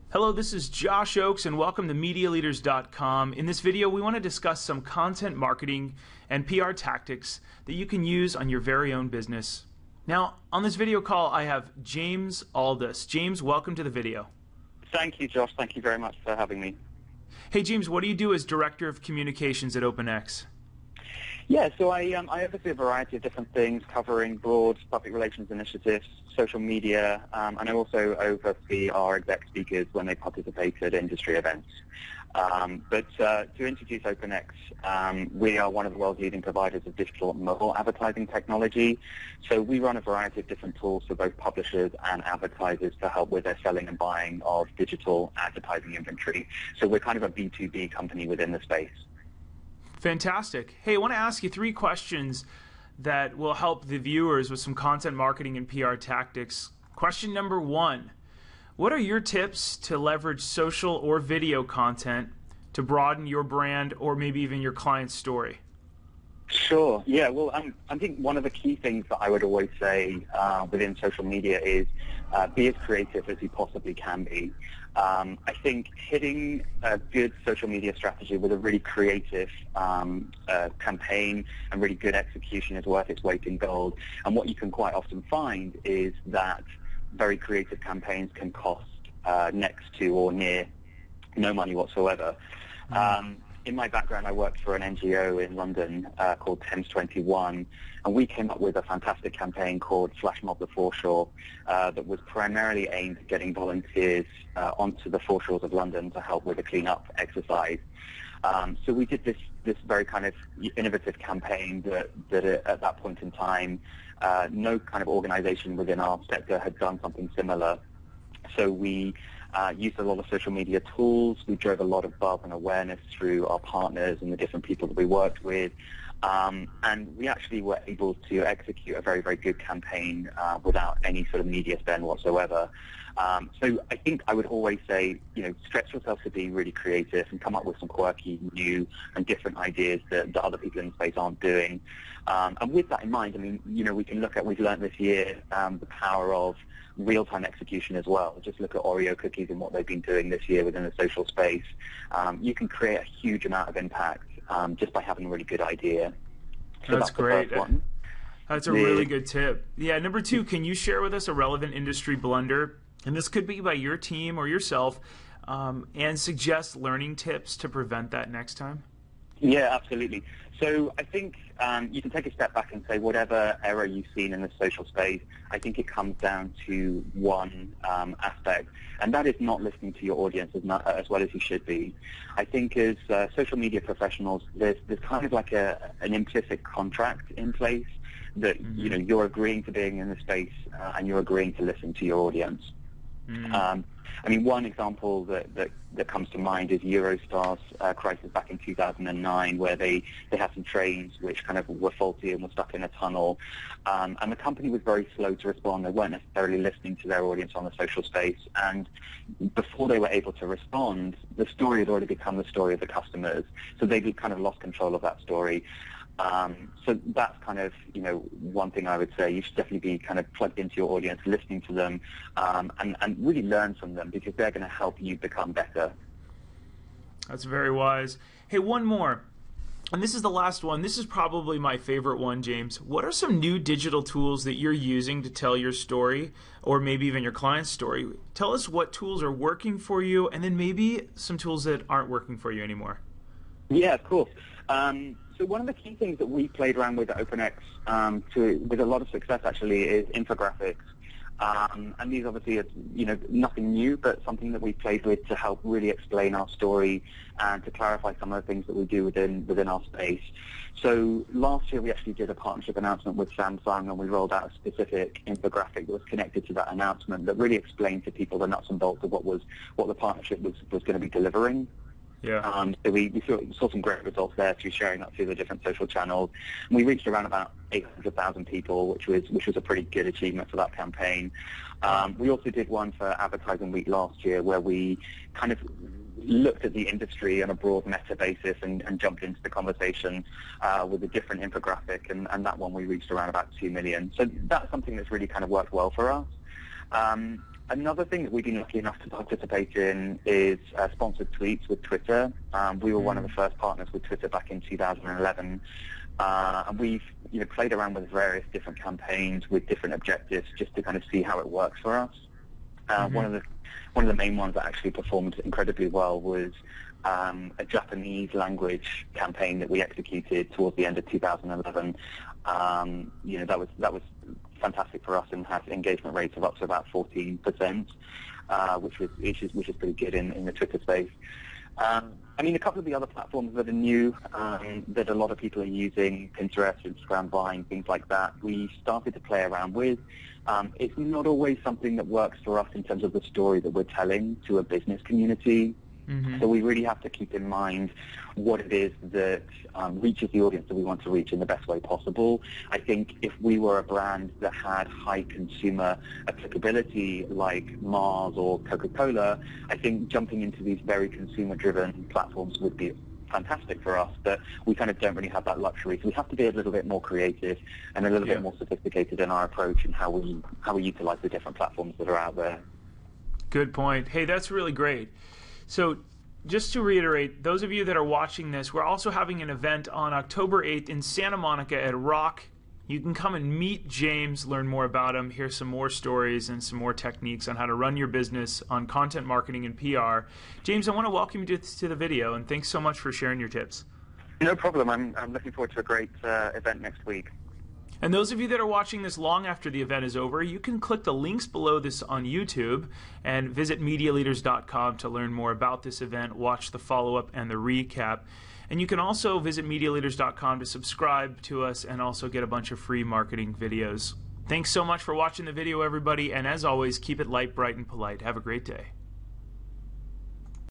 Hello, this is Josh Oakes and welcome to MediaLeaders.com. In this video, we want to discuss some content marketing and PR tactics that you can use on your very own business. Now, on this video call, I have James Aldous. James, welcome to the video. Thank you, Josh. Thank you very much for having me. Hey, James, what do you do as Director of Communications at OpenX? Yeah, so I oversee a variety of different things covering broad public relations initiatives, social media, and I also oversee our exec speakers when they participate at industry events. But to introduce OpenX, we are one of the world's leading providers of digital mobile advertising technology. So we run a variety of different tools for both publishers and advertisers to help with their selling and buying of digital advertising inventory. So we're kind of a B2B company within the space. Fantastic. Hey, I want to ask you 3 questions that will help the viewers with some content marketing and PR tactics. Question number 1, what are your tips to leverage social or video content to broaden your brand or maybe even your client's story? Sure. Yeah. Well, I think one of the key things that I would always say within social media is be as creative as you possibly can be. I think hitting a good social media strategy with a really creative campaign and really good execution is worth its weight in gold. And what you can quite often find is that very creative campaigns can cost next to or near no money whatsoever. In my background, I worked for an NGO in London called Thames 21, and we came up with a fantastic campaign called Flash Mob the Foreshore that was primarily aimed at getting volunteers onto the foreshores of London to help with a clean-up exercise. So we did this very kind of innovative campaign that at that point in time, no kind of organization within our sector had done something similar. So we used a lot of social media tools. We drove a lot of buzz and awareness through our partners and the different people that we worked with. And we actually were able to execute a very, very good campaign without any sort of media spend whatsoever. So I think I would always say, stretch yourself to be really creative and come up with some quirky, new and different ideas that other people in the space aren't doing. And with that in mind, we can look at, we've learned this year, the power of real-time execution as well. Just look at Oreo cookies and what they've been doing this year within the social space. You can create a huge amount of impact just by having a really good idea. So that's great. That's a really good tip. Yeah, number 2, can you share with us a relevant industry blunder? And this could be by your team or yourself, and suggest learning tips to prevent that next time? Yeah, absolutely. So I think you can take a step back and say whatever error you've seen in the social space, I think it comes down to one aspect, and that is not listening to your audience as well as you should be. I think as social media professionals, there's kind of like an implicit contract in place that you're agreeing to being in the space and you're agreeing to listen to your audience. One example that comes to mind is Eurostar's crisis back in 2009, where they had some trains which kind of were faulty and were stuck in a tunnel. And the company was very slow to respond. They weren't necessarily listening to their audience on the social space. And before they were able to respond, the story had already become the story of the customers. So they kind of lost control of that story. So that's kind of, one thing I would say. You should definitely be kind of plugged into your audience, listening to them, and really learn from them because they're going to help you become better. That's very wise. Hey, one more. And this is the last one. This is probably my favorite one, James. What are some new digital tools that you're using to tell your story or maybe even your client's story? Tell us what tools are working for you and then maybe some tools that aren't working for you anymore. Yeah, of course. So one of the key things that we played around with at OpenX with a lot of success actually is infographics. And these obviously are, nothing new, but something that we played with to help really explain our story and to clarify some of the things that we do within our space. So last year we actually did a partnership announcement with Samsung, and we rolled out a specific infographic that was connected to that announcement that really explained to people the nuts and bolts of what the partnership was going to be delivering. Yeah. So we saw some great results there through sharing that through the different social channels. And we reached around about 800,000 people, which was a pretty good achievement for that campaign. We also did one for Advertising Week last year where we kind of looked at the industry on a broad meta basis and jumped into the conversation with a different infographic, and that one we reached around about 2 million. So that's something that's really kind of worked well for us. Another thing that we've been lucky enough to participate in is sponsored tweets with Twitter. We were one of the first partners with Twitter back in 2011. And we've played around with various different campaigns with different objectives just to kind of see how it works for us. One of the main ones that actually performed incredibly well was a Japanese language campaign that we executed towards the end of 2011. That was fantastic for us and had engagement rates of up to about 14%, which is pretty good in the Twitter space. A couple of the other platforms that are new, that a lot of people are using, Pinterest, Instagram, Vine, things like that, we started to play around with. It's not always something that works for us in terms of the story that we're telling to a business community. So we really have to keep in mind what it is that reaches the audience that we want to reach in the best way possible. I think if we were a brand that had high consumer applicability like Mars or Coca-Cola, I think jumping into these very consumer-driven platforms would be fantastic for us, but we kind of don't really have that luxury. So we have to be a little bit more creative and a little bit more sophisticated in our approach and how we utilize the different platforms that are out there. Good point. Hey, that's really great. So just to reiterate, those of you that are watching this, we're also having an event on October 8th in Santa Monica at Rock. You can come and meet James, learn more about him, hear some more stories and some more techniques on how to run your business on content marketing and PR. James, I want to welcome you to the video, and thanks so much for sharing your tips. No problem. I'm looking forward to a great event next week. And those of you that are watching this long after the event is over, you can click the links below this on YouTube and visit MediaLeaders.com to learn more about this event, watch the follow-up and the recap. And you can also visit MediaLeaders.com to subscribe to us and also get a bunch of free marketing videos. Thanks so much for watching the video, everybody, and as always, keep it light, bright, and polite. Have a great day.